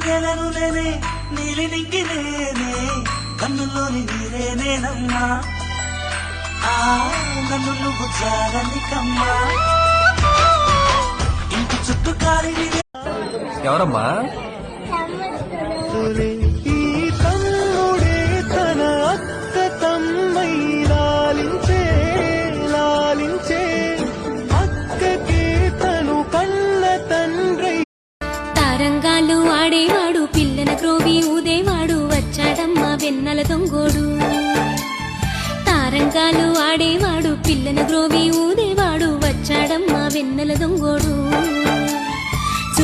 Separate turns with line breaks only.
నెలను నేనే నీలి నింగి నేనే కన్నుల్లోని నీరే నేనమ్మా నన్ను నువ్వు జాగనికమ్మా ఇంటి చుట్టూ కాలి
ఎవరమ్మా
ఈ తమ్ముడే తన అక్క తమ్మై లాలించే లాలించే అక్కకే తను కన్న తండ్రి
తారంగాలు ఆడేవాడు పిల్లన క్రోవి ఊదేవాడు వచ్చాడమ్మా వెన్నెల దొంగోడు తారంగాలు ఆడేవాడు పిల్లన గ్రోవి ఊదేవాడు వచ్చాడమ్మా వెన్నెల దొంగోడు